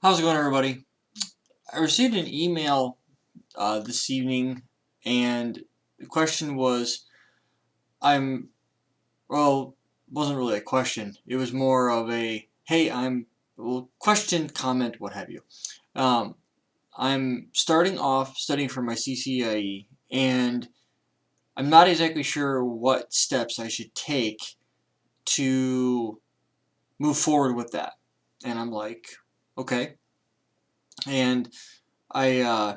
How's it going, everybody? I received an email this evening, and the question was, well, wasn't really a question. It was more of a, hey, well, question, comment, what have you. Um, I'm starting off studying for my CCIE, and I'm not exactly sure what steps I should take to move forward with that. And I'm like, okay. And I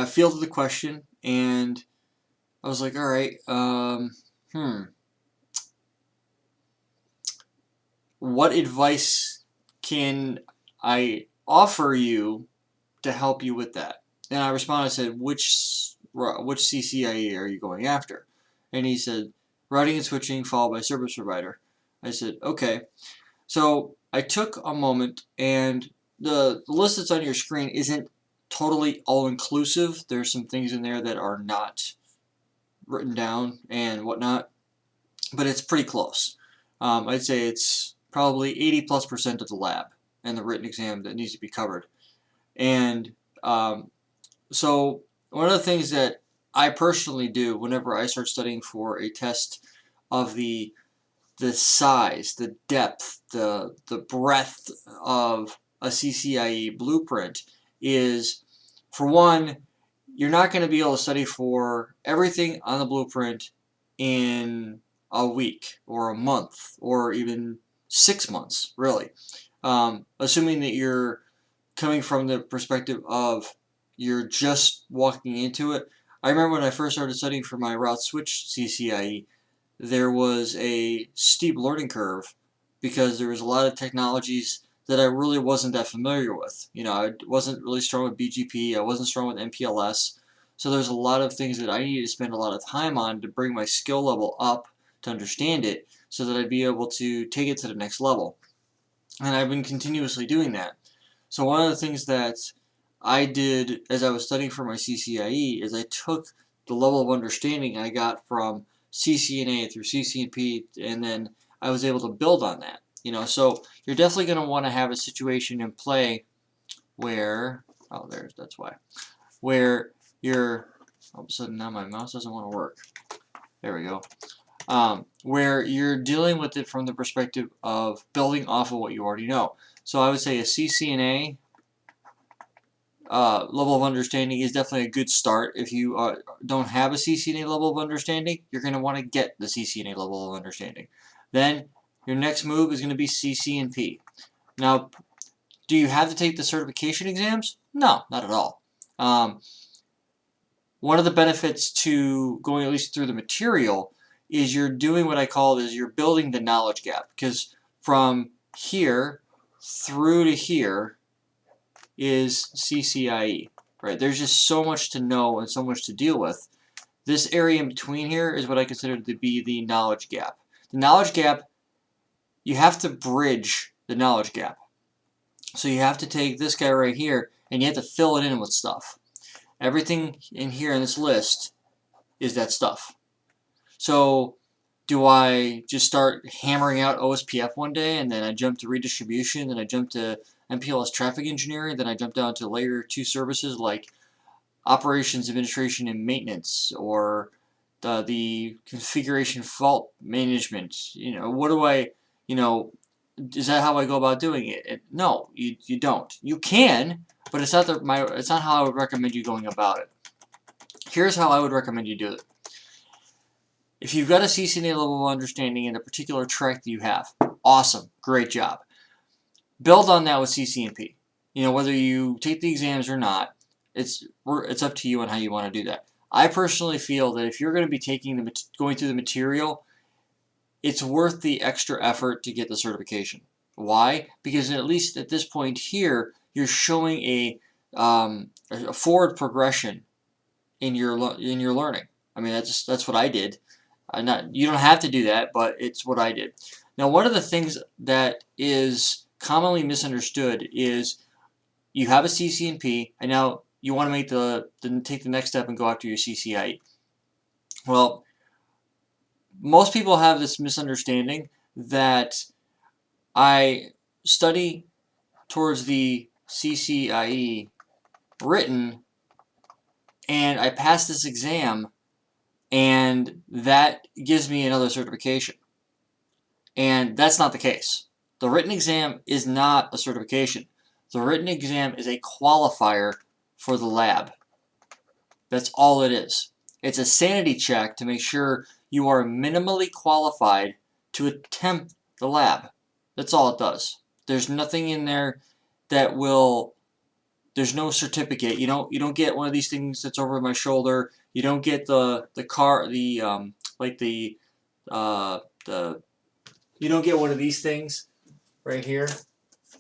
fielded the question, and I was like, all right, what advice can I offer you to help you with that? And I responded, I said, which CCIE are you going after? And he said, routing and switching followed by service provider. I said, okay. So I took a moment, and the list that's on your screen isn't totally all-inclusive. There's some things in there that are not written down and whatnot, but it's pretty close. I'd say it's probably 80+% of the lab and the written exam that needs to be covered. And so one of the things that I personally do whenever I start studying for a test of the size, the depth, the breadth of a CCIE blueprint is, for one, you're not going to be able to study for everything on the blueprint in a week or a month or even 6 months, really. Assuming that you're coming from the perspective of you're just walking into it. I remember when I first started studying for my route switch CCIE, there was a steep learning curve because there was a lot of technologies that I really wasn't that familiar with. You know, I wasn't really strong with BGP, I wasn't strong with MPLS, so there's a lot of things that I needed to spend a lot of time on to bring my skill level up to understand it so that I'd be able to take it to the next level. And I've been continuously doing that. So one of the things that I did as I was studying for my CCIE is I took the level of understanding I got from CCNA through CCNP, and then I was able to build on that. You know, so you're definitely going to want to have a situation in play where, oh, that's why, where you're, all of a sudden now my mouse doesn't want to work. There we go. Where you're dealing with it from the perspective of building off of what you already know. So I would say a CCNA level of understanding is definitely a good start. If you don't have a CCNA level of understanding, you're going to want to get the CCNA level of understanding. Then your next move is going to be CCNP. Now, do you have to take the certification exams? No, not at all. One of the benefits to going at least through the material is you're doing what I call is you're building the knowledge gap, because from here through to here is CCIE, right? There's just so much to know and so much to deal with. This area in between here is what I consider to be the knowledge gap. The knowledge gap, you have to bridge the knowledge gap. So you have to take this guy right here and you have to fill it in with stuff. Everything in here in this list is that stuff. So do I just start hammering out OSPF one day and then I jump to redistribution, then I jump to MPLS traffic engineering, then I jump down to layer 2 services like operations, administration, and maintenance, or the configuration fault management? You know, what do I, you know, is that how I go about doing it? No, you don't. You can, but it's not it's not how I would recommend you going about it. Here's how I would recommend you do it. If you've got a CCNA level of understanding in a particular track that you have, awesome, great job. Build on that with CCNP. You know, whether you take the exams or not, it's up to you on how you want to do that. I personally feel that if you're going to be going through the material, it's worth the extra effort to get the certification. Why? Because at least at this point here, you're showing a forward progression in your learning. I mean, that's what I did. You don't have to do that, but it's what I did. Now, one of the things that is commonly misunderstood is you have a CCNP, and now you want to take the next step and go after your CCIE. Well, most people have this misunderstanding that I study towards the CCIE written, and I pass this exam, and that gives me another certification. And that's not the case. The written exam is not a certification. The written exam is a qualifier for the lab. That's all it is. It's a sanity check to make sure you are minimally qualified to attempt the lab. That's all it does. There's nothing in there that will, there's no certificate. You don't get one of these things that's over my shoulder. You don't get the you don't get one of these things right here.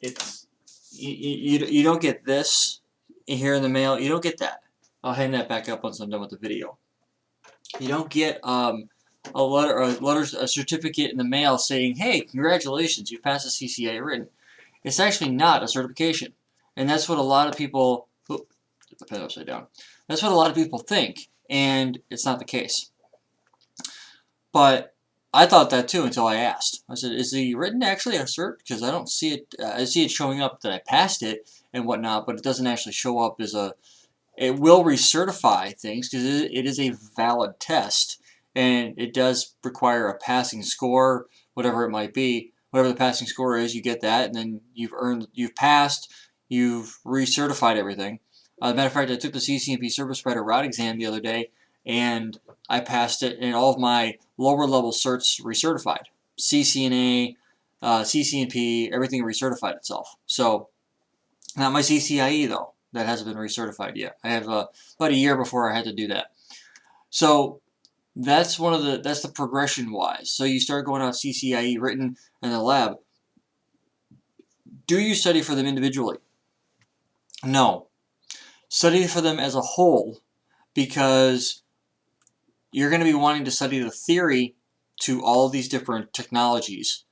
It's you don't get this here in the mail. You don't get that. I'll hand that back up once I'm done with the video. You don't get a certificate in the mail saying, "Hey, congratulations, you passed the CCIE written." It's actually not a certification, and that's what a lot of people. Put the pen upside down. That's what a lot of people think, and it's not the case. But I thought that too until I asked. I said, "Is the written actually a cert? Because I don't see it. I see it showing up that I passed it and whatnot, but it doesn't actually show up as a." It will recertify things because it is a valid test, and it does require a passing score, whatever it might be. Whatever the passing score is, you get that, and then you've passed, you've recertified everything. As a matter of fact, I took the CCNP Service Provider Route exam the other day, and I passed it, and all of my lower level certs recertified. CCNA, CCNP, everything recertified itself. So, not my CCIE though. That hasn't been recertified yet. I have about a year before I had to do that. So that's that's the progression wise. So you start going out CCIE written in the lab. Do you study for them individually? No. Study for them as a whole, because you're going to be wanting to study the theory to all of these different technologies.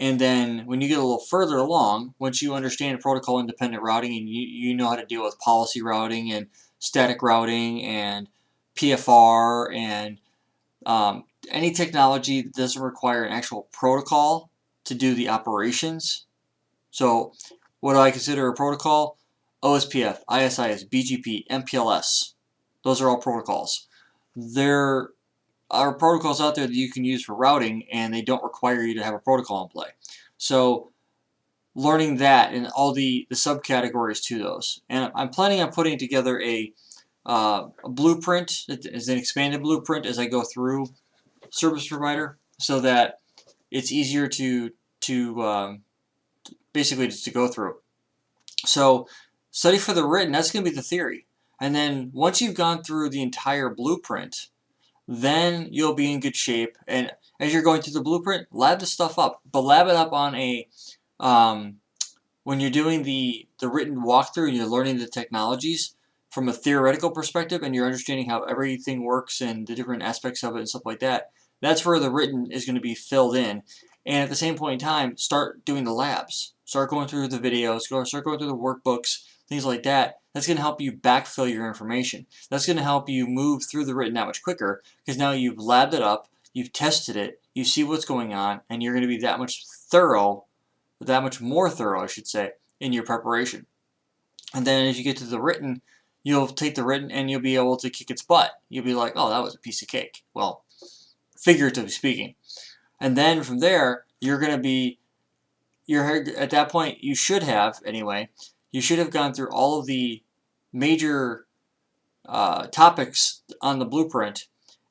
And then when you get a little further along, once you understand protocol independent routing and you know how to deal with policy routing and static routing and PFR and any technology that doesn't require an actual protocol to do the operations. So what do I consider a protocol? OSPF, ISIS, BGP, MPLS. Those are all protocols. There are protocols out there that you can use for routing, and they don't require you to have a protocol in play. So learning that and all the subcategories to those. And I'm planning on putting together a blueprint, as an expanded blueprint as I go through service provider, so that it's easier to basically just to go through. So study for the written, that's going to be the theory. And then once you've gone through the entire blueprint, then you'll be in good shape. And as you're going through the blueprint, lab the stuff up. But lab it up on a, when you're doing the written walkthrough and you're learning the technologies from a theoretical perspective and you're understanding how everything works and the different aspects of it and stuff like that, that's where the written is going to be filled in. And at the same point in time, start doing the labs. Start going through the videos, start going through the workbooks, things like that. That's going to help you backfill your information. That's going to help you move through the written that much quicker, because now you've labbed it up, you've tested it, you see what's going on, and you're going to be that much more thorough, I should say, in your preparation. And then as you get to the written, you'll take the written and you'll be able to kick its butt. You'll be like, oh, that was a piece of cake. Well, figuratively speaking. And then from there, you're going to be, at that point, you should have, anyway, you should have gone through all of the major topics on the blueprint,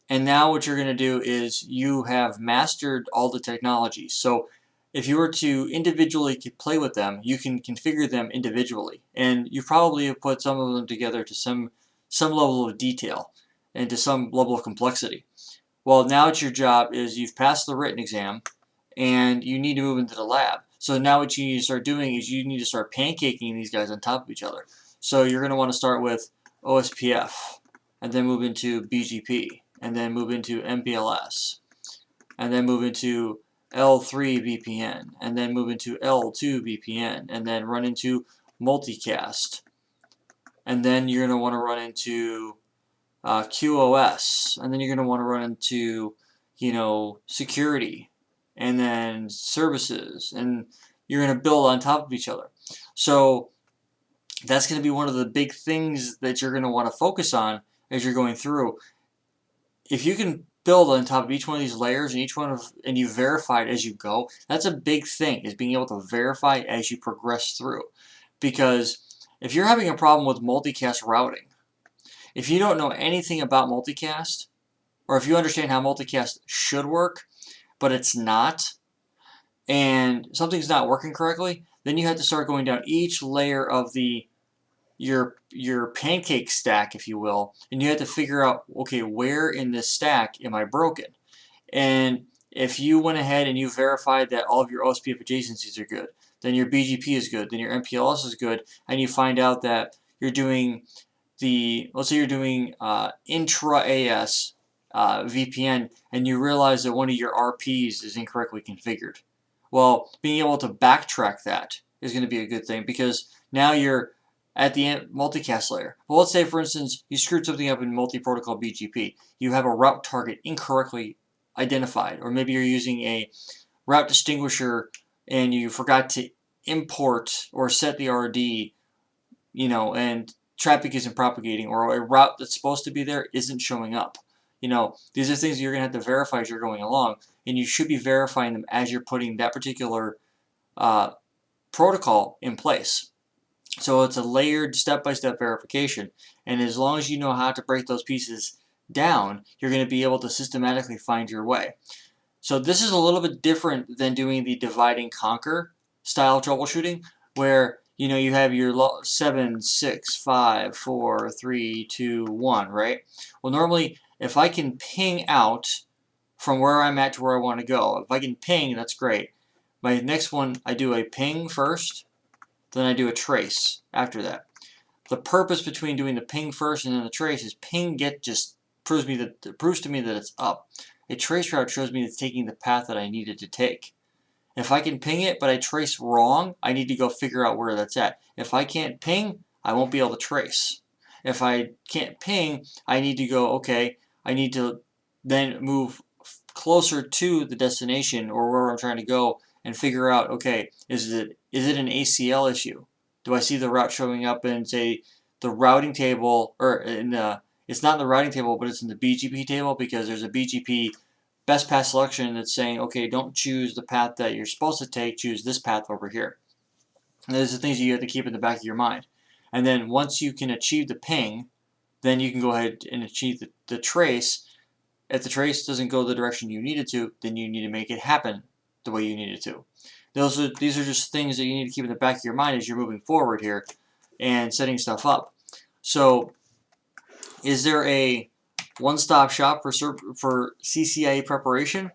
and now what you're going to do is you have mastered all the technologies. So if you were to individually play with them, you can configure them individually, and you probably have put some of them together to some level of detail and to some level of complexity. Well, now it's your job is you've passed the written exam, and you need to move into the lab. So now what you need to start doing is you need to start pancaking these guys on top of each other. So you're going to want to start with OSPF, and then move into BGP, and then move into MPLS, and then move into L3 VPN, and then move into L2 VPN, and then run into multicast. And then you're going to want to run into QoS, and then you're going to want to run into, security, and then services, and you're going to build on top of each other. So that's going to be one of the big things that you're going to want to focus on as you're going through. If you can build on top of each one of these layers and you verify it as you go, that's a big thing, is being able to verify as you progress through. Because if you're having a problem with multicast routing, if you don't know anything about multicast, or if you understand how multicast should work, but it's not, and something's not working correctly, then you have to start going down each layer of your pancake stack, if you will, and you have to figure out, okay, where in this stack am I broken? And if you went ahead and you verified that all of your OSPF adjacencies are good, then your BGP is good, then your MPLS is good, and you find out that you're doing let's say you're doing intra-AS VPN, and you realize that one of your RPs is incorrectly configured. Well, being able to backtrack that is going to be a good thing, because now you're at the multicast layer. Well, let's say, for instance, you screwed something up in multi-protocol BGP. You have a route target incorrectly identified, or maybe you're using a route distinguisher and you forgot to import or set the RD, and traffic isn't propagating, or a route that's supposed to be there isn't showing up. These are things you're going to have to verify as you're going along, and you should be verifying them as you're putting that particular protocol in place. So it's a layered step-by-step verification, and as long as you know how to break those pieces down, you're going to be able to systematically find your way. So this is a little bit different than doing the divide and conquer style troubleshooting, where you have your 7, 6, 5, 4, 3, 2, 1, right? Well, normally if I can ping out from where I'm at to where I want to go, if I can ping, that's great. My next one, I do a ping first, then I do a trace after that. The purpose between doing the ping first and then the trace is ping just proves to me that it's up. A trace route shows me it's taking the path that I needed to take. If I can ping it but I trace wrong, I need to go figure out where that's at. If I can't ping, I won't be able to trace. If I can't ping, I need to go, okay, I need to then move closer to the destination or where I'm trying to go and figure out, okay, is it an ACL issue? Do I see the route showing up in, say, the routing table, or it's not in the routing table, but it's in the BGP table, because there's a BGP best path selection that's saying, okay, don't choose the path that you're supposed to take, choose this path over here. And those are things you have to keep in the back of your mind. And then once you can achieve the ping, then you can go ahead and achieve the trace. If the trace doesn't go the direction you need it to, then you need to make it happen the way you need it to. These are just things that you need to keep in the back of your mind as you're moving forward here and setting stuff up. So, is there a one-stop shop for CCIE preparation?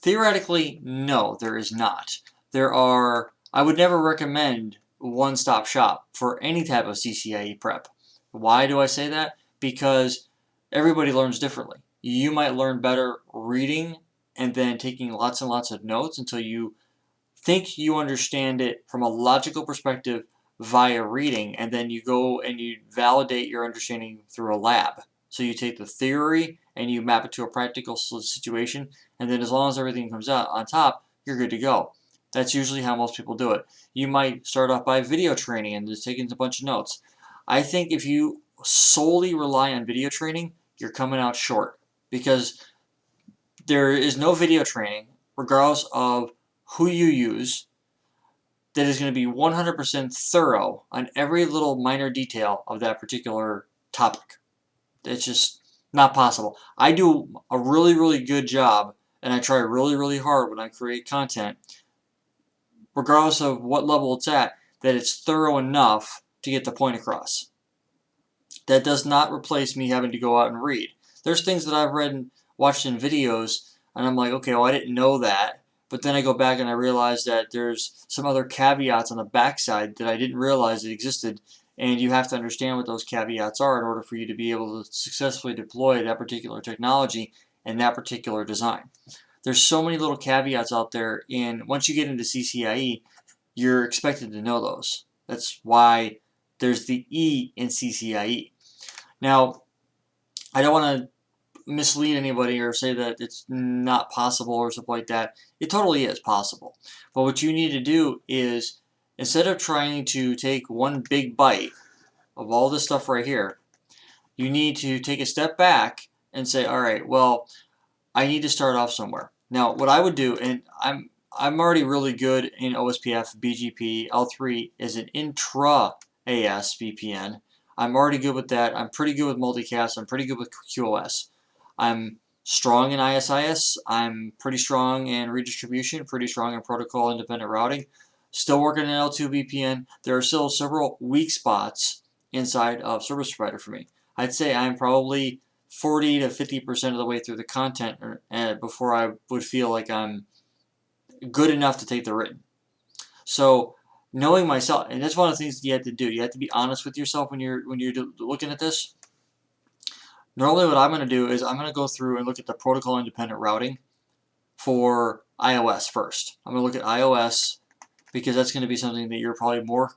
Theoretically, no, there is not. I would never recommend one-stop shop for any type of CCIE prep. Why do I say that? Because everybody learns differently. You might learn better reading and then taking lots and lots of notes until you think you understand it from a logical perspective via reading, and then you go and you validate your understanding through a lab. So you take the theory and you map it to a practical situation, and then as long as everything comes out on top, you're good to go. That's usually how most people do it. You might start off by video training and just taking a bunch of notes. I think if you solely rely on video training, you're coming out short, because there is no video training, regardless of who you use, that is going to be 100% thorough on every little minor detail of that particular topic. It's just not possible. I do a really, really good job, and I try really, really hard when I create content, regardless of what level it's at, that it's thorough enough to get the point across. That does not replace me having to go out and read. There's things that I've read and watched in videos, and I'm like, okay, well, I didn't know that. But then I go back and I realize that there's some other caveats on the backside that I didn't realize that existed, and you have to understand what those caveats are in order for you to be able to successfully deploy that particular technology and that particular design. There's so many little caveats out there, and once you get into CCIE, you're expected to know those. That's why there's the E in CCIE. Now, I don't want to mislead anybody or say that it's not possible or something like that. It totally is possible. But what you need to do is, instead of trying to take one big bite of all this stuff right here, you need to take a step back and say, all right, well, I need to start off somewhere. Now, what I would do, and I'm already really good in OSPF, BGP, L3 is an intra-AS VPN. I'm already good with that. I'm pretty good with multicast. I'm pretty good with QoS. I'm strong in ISIS. I'm pretty strong in redistribution, pretty strong in protocol independent routing. Still working in L2 VPN. There are still several weak spots inside of service provider for me. I'd say I'm probably 40 to 50% of the way through the content before I would feel like I'm good enough to take the written. So knowing myself, and that's one of the things you have to do. You have to be honest with yourself when you're looking at this. Normally what I'm going to do is I'm going to go through and look at the protocol independent routing for iOS first. I'm going to look at iOS because that's going to be something that you're probably more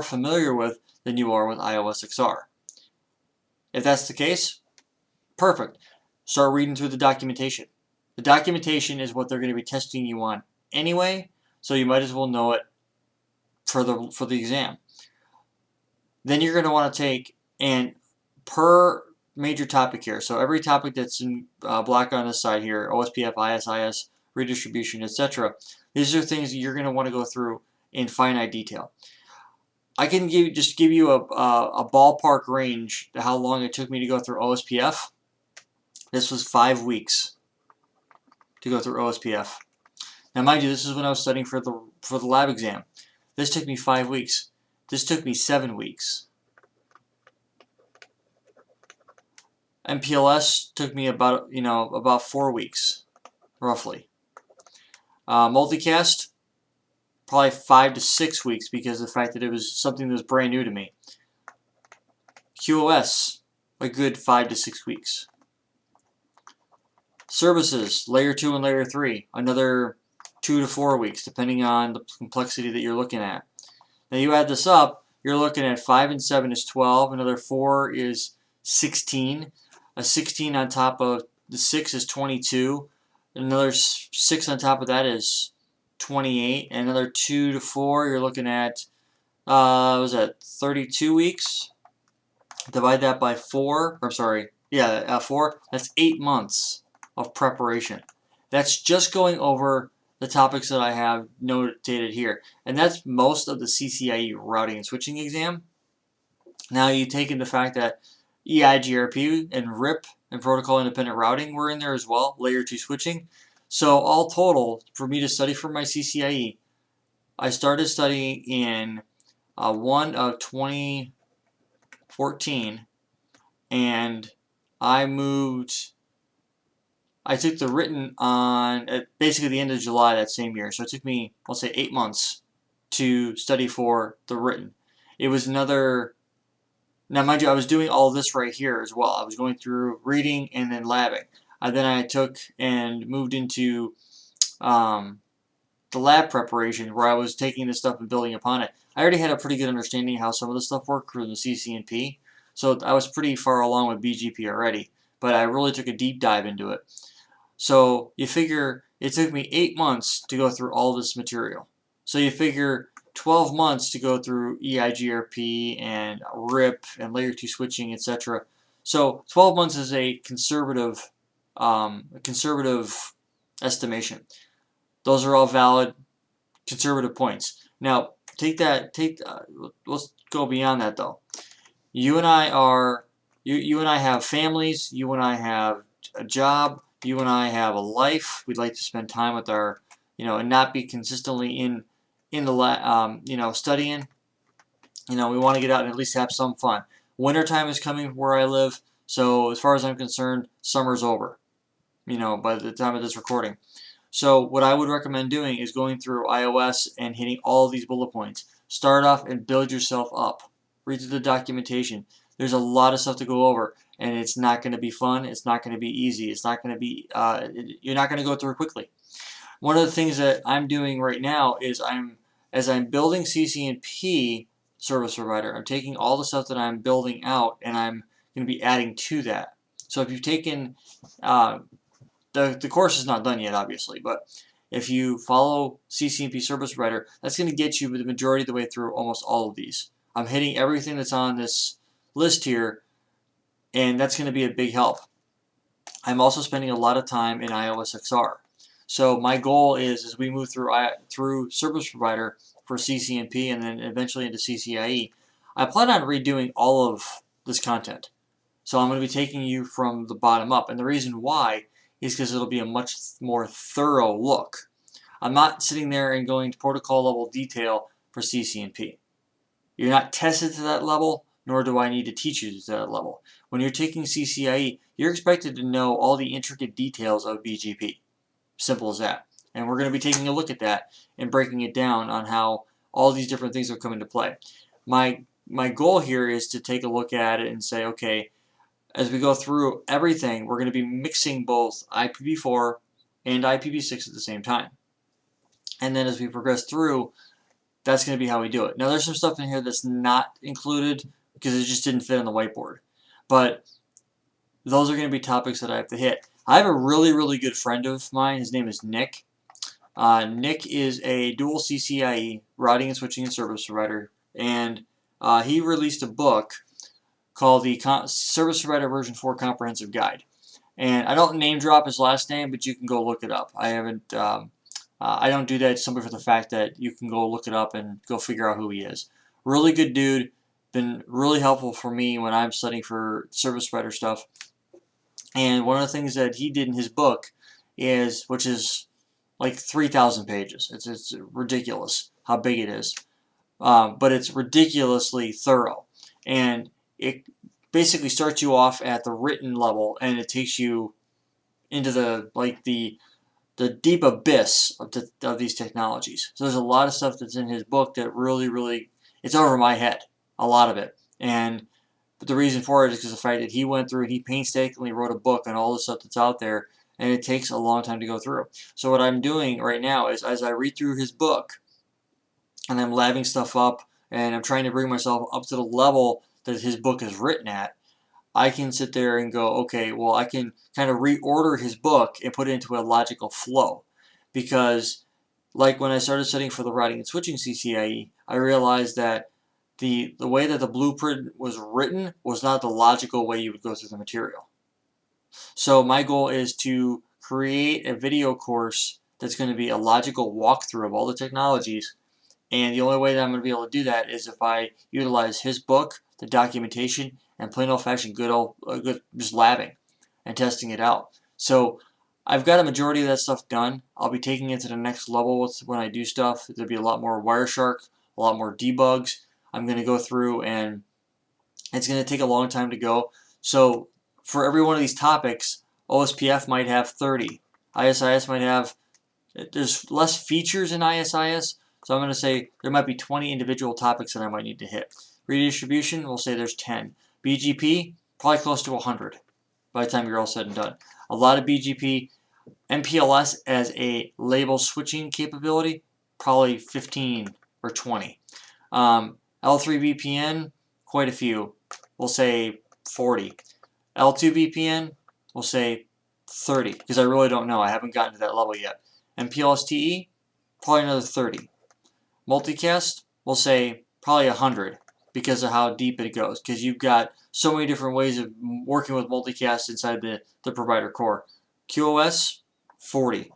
familiar with than you are with iOS XR. If that's the case, perfect. Start reading through the documentation. The documentation is what they're going to be testing you on anyway, so you might as well know it for the exam. Then you're going to want to take, and per major topic here, so every topic that's in black on this side here, OSPF, ISIS, redistribution, etc., these are things that you're going to want to go through in finite detail. I can just give you a ballpark range to how long it took me to go through OSPF. This was 5 weeks to go through OSPF. Now, mind you, this is when I was studying for the lab exam. This took me 5 weeks. This took me 7 weeks. MPLS took me about 4 weeks, roughly. Multicast, probably 5 to 6 weeks because of the fact that it was something that was brand new to me. QoS, a good 5 to 6 weeks. Services, layer 2 and layer 3, another 2 to 4 weeks, depending on the complexity that you're looking at. Now you add this up, you're looking at 5 and 7 is 12, another 4 is 16, a 16 on top of the 6 is 22, another 6 on top of that is 28, and another 2 to 4, you're looking at, what was that, 32 weeks? Divide that by 4, or sorry, yeah, 4, that's 8 months of preparation. That's just going over the topics that I have notated here. And that's most of the CCIE routing and switching exam. Now you take in the fact that EIGRP and RIP and protocol independent routing were in there as well, layer 2 switching. So all total, for me to study for my CCIE, I started studying in 1 of 2014, and I took the written on basically the end of July that same year. So it took me, I'll say, 8 months to study for the written. It was another, now mind you, I was doing all this right here as well. I was going through reading and then labbing. Then I took and moved into the lab preparation where I was taking this stuff and building upon it. I already had a pretty good understanding of how some of this stuff worked from the CCNP. So I was pretty far along with BGP already, but I really took a deep dive into it. So you figure it took me 8 months to go through all this material. So you figure 12 months to go through EIGRP and RIP and layer 2 switching, etc. So 12 months is a conservative estimation. Those are all valid conservative points. Now let's go beyond that though. You and I have families. You and I have a job. You and I have a life. We'd like to spend time with our, and not be consistently in the lab, studying. We want to get out and at least have some fun. Wintertime is coming where I live, so as far as I'm concerned, summer's over. By the time of this recording. So what I would recommend doing is going through iOS and hitting all these bullet points. Start off and build yourself up. Read through the documentation. There's a lot of stuff to go over, and it's not going to be fun. It's not going to be easy. It's not going to be. You're not going to go through it quickly. One of the things that I'm doing right now is as I'm building CCNP service provider, I'm taking all the stuff that I'm building out, and I'm going to be adding to that. So if you've taken the course is not done yet, obviously, but If you follow CCNP Service Provider, that's going to get you the majority of the way through almost all of these. I'm hitting everything that's on this list here, and that's going to be a big help. I'm also spending a lot of time in iOS XR. So my goal is, as we move through Service Provider for CCNP and then eventually into CCIE, I plan on redoing all of this content. So I'm going to be taking you from the bottom up. And the reason why is because it'll be a much more thorough look. I'm not sitting there and going to protocol level detail for CCNP. You're not tested to that level, nor do I need to teach you to that level. When you're taking CCIE, you're expected to know all the intricate details of BGP. Simple as that. And we're going to be taking a look at that and breaking it down on how all these different things will come into play. My goal here is to take a look at it and say, okay, as we go through everything, we're going to be mixing both IPv4 and IPv6 at the same time. And then as we progress through, that's going to be how we do it. Now there's some stuff in here that's not included because it just didn't fit on the whiteboard. But those are going to be topics that I have to hit. I have a really, really good friend of mine. His name is Nick. Nick is a dual CCIE, routing and switching and service provider. And he released a book called the Service Provider Version 4 Comprehensive Guide. And I don't name drop his last name, but you can go look it up. I haven't. I don't do that simply for the fact that you can go look it up and go figure out who he is. Really good dude. Been really helpful for me when I'm studying for service provider stuff. And one of the things that he did in his book is, which is like 3,000 pages. It's ridiculous how big it is. But it's ridiculously thorough. And it basically starts you off at the written level, and it takes you into the deep abyss of these technologies. So there's a lot of stuff that's in his book that really, it's over my head, a lot of it. But the reason for it is because of the fact that he went through and he painstakingly wrote a book on all the stuff that's out there, and it takes a long time to go through. So what I'm doing right now is, as I read through his book, and I'm labbing stuff up, and I'm trying to bring myself up to the level that his book is written at, I can sit there and go, okay, well, I can kind of reorder his book and put it into a logical flow. Because, like when I started studying for the routing and switching CCIE, I realized that the way that the blueprint was written was not the logical way you would go through the material. So my goal is to create a video course that's going to be a logical walkthrough of all the technologies. And the only way that I'm going to be able to do that is if I utilize his book, the documentation, and plain old-fashioned good just labbing and testing it out. So I've got a majority of that stuff done. I'll be taking it to the next level when I do stuff. There'll be a lot more Wireshark, a lot more debugs. I'm going to go through, and it's going to take a long time to go. So for every one of these topics, OSPF might have 30. ISIS might have, there's less features in ISIS, so I'm going to say there might be 20 individual topics that I might need to hit. Redistribution, we'll say there's 10. BGP, probably close to 100 by the time you're all said and done. A lot of BGP. MPLS as a label switching capability, probably 15 or 20. L3 VPN, quite a few. We'll say 40. L2 VPN, we'll say 30, because I really don't know. I haven't gotten to that level yet. MPLS-TE, probably another 30. Multicast, we'll say probably 100, because of how deep it goes, because you've got so many different ways of working with multicast inside the provider core. QoS, 40.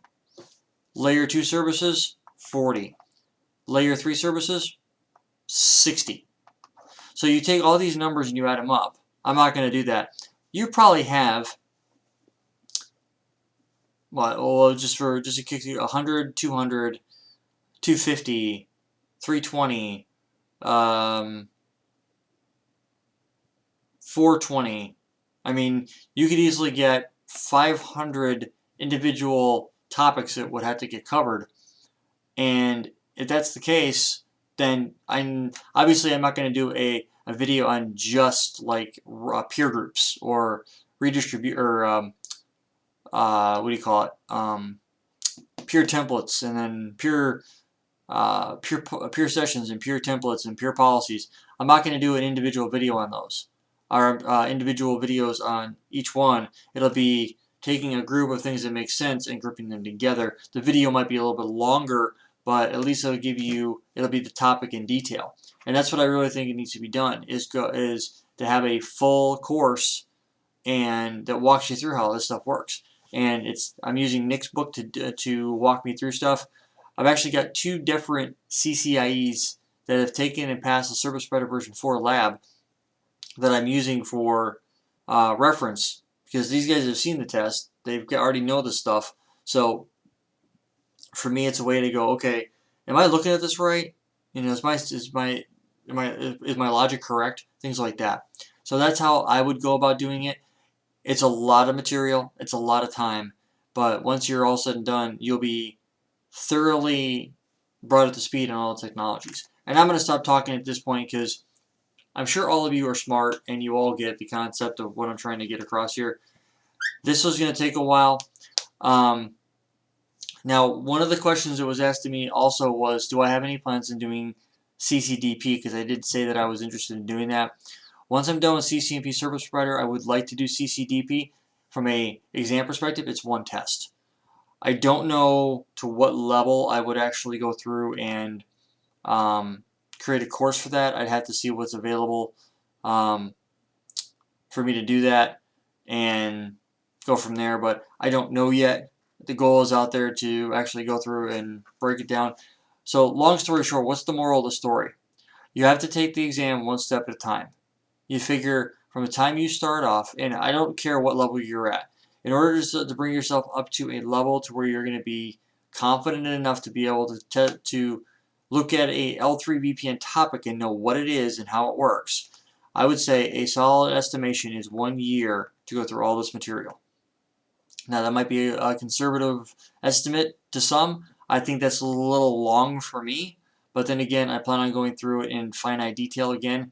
Layer 2 services, 40. Layer 3 services, 60. So you take all these numbers and you add them up. I'm not going to do that. You probably have, well, just to kick you, 100, 200, 250, 320, 420. I mean, you could easily get 500 individual topics that would have to get covered. And if that's the case, then I'm not going to do a video on just like peer groups or redistribute or what do you call it? Peer templates, and then peer sessions and peer templates and peer policies. I'm not going to do an individual video on those. Our individual videos on each one. It'll be taking a group of things that make sense and grouping them together. The video might be a little bit longer, but at least it'll be the topic in detail. And that's what I really think it needs to be done, is to have a full course and that walks you through how this stuff works. And I'm using Nick's book to walk me through stuff. I've actually got 2 different CCIEs that have taken and passed the Service Spreader version 4 lab that I'm using for reference, because these guys have seen the test. They already know this stuff. So for me, it's a way to go, okay, am I looking at this right? Is my logic correct? Things like that. So that's how I would go about doing it. It's a lot of material. It's a lot of time. But once you're all said and done, you'll be thoroughly brought up to speed on all the technologies. And I'm going to stop talking at this point, because I'm sure all of you are smart and you all get the concept of what I'm trying to get across here. This was going to take a while. Now, one of the questions that was asked to me also was, do I have any plans in doing CCDP? Because I did say that I was interested in doing that. Once I'm done with CCNP Service Provider, I would like to do CCDP. From a exam perspective, it's 1 test. I don't know to what level I would actually go through and create a course for that. I'd have to see what's available for me to do that and go from there, but I don't know yet. The goal is out there to actually go through and break it down. So long story short, what's the moral of the story? You have to take the exam 1 step at a time. You figure from the time you start off, and I don't care what level you're at, in order to bring yourself up to a level to where you're going to be confident enough to be able to look at a L3 VPN topic and know what it is and how it works, I would say a solid estimation is 1 year to go through all this material. Now, that might be a conservative estimate to some. I think that's a little long for me, but then again, I plan on going through it in finite detail again.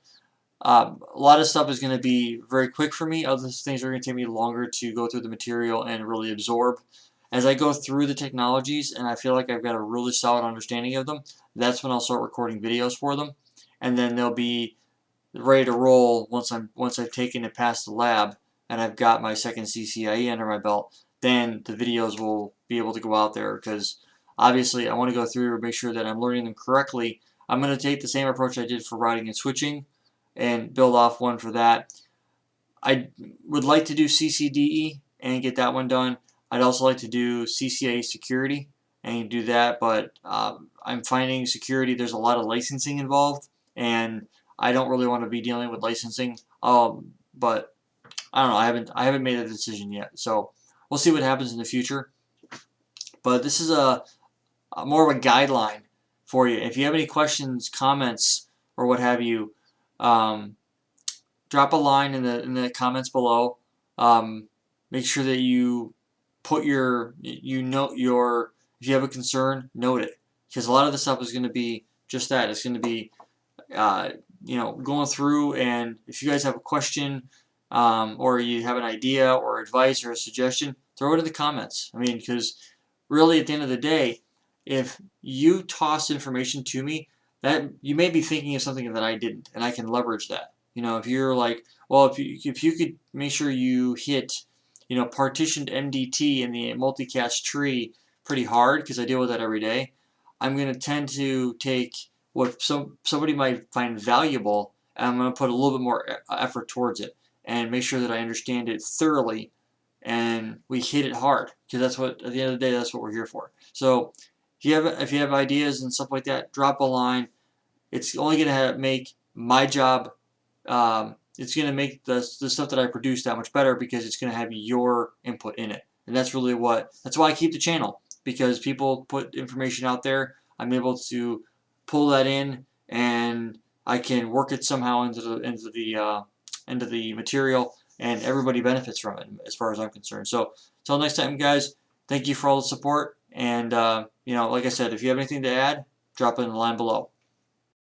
A lot of stuff is going to be very quick for me. Other things are going to take me longer to go through the material and really absorb. As I go through the technologies and I feel like I've got a really solid understanding of them, that's when I'll start recording videos for them, and then they'll be ready to roll once I've taken and passed the lab and I've got my second CCIE under my belt. Then the videos will be able to go out there, because obviously I want to go through and make sure that I'm learning them correctly. I'm going to take the same approach I did for routing and switching and build off one for that. I would like to do CCDE and get that one done. I'd also like to do CCIE security and do that, but I'm finding security, there's a lot of licensing involved, and I don't really want to be dealing with licensing. But I don't know. I haven't made a decision yet, so we'll see what happens in the future. But this is a more of a guideline for you. If you have any questions, comments, or what have you, drop a line in the comments below. Make sure that you put if you have a concern, note it, because a lot of the stuff is going to be just that. It's going to be going through, and if you guys have a question or you have an idea or advice or a suggestion, throw it in the comments. I mean, because really at the end of the day, if you toss information to me, that you may be thinking of something that I didn't, and I can leverage that. If you're like, well, if you could make sure you hit, partitioned MDT in the multicast tree pretty hard, because I deal with that every day, I'm going to tend to take what somebody might find valuable, and I'm going to put a little bit more effort towards it and make sure that I understand it thoroughly and we hit it hard, because that's what, at the end of the day, that's what we're here for. So if you have ideas and stuff like that, drop a line. It's only going to make my job, it's going to make the stuff that I produce that much better, because it's going to have your input in it. And that's really that's why I keep the channel, because people put information out there. I'm able to pull that in, and I can work it somehow into the material, and everybody benefits from it as far as I'm concerned. So until next time, guys, thank you for all the support. And like I said, if you have anything to add, drop it in the line below.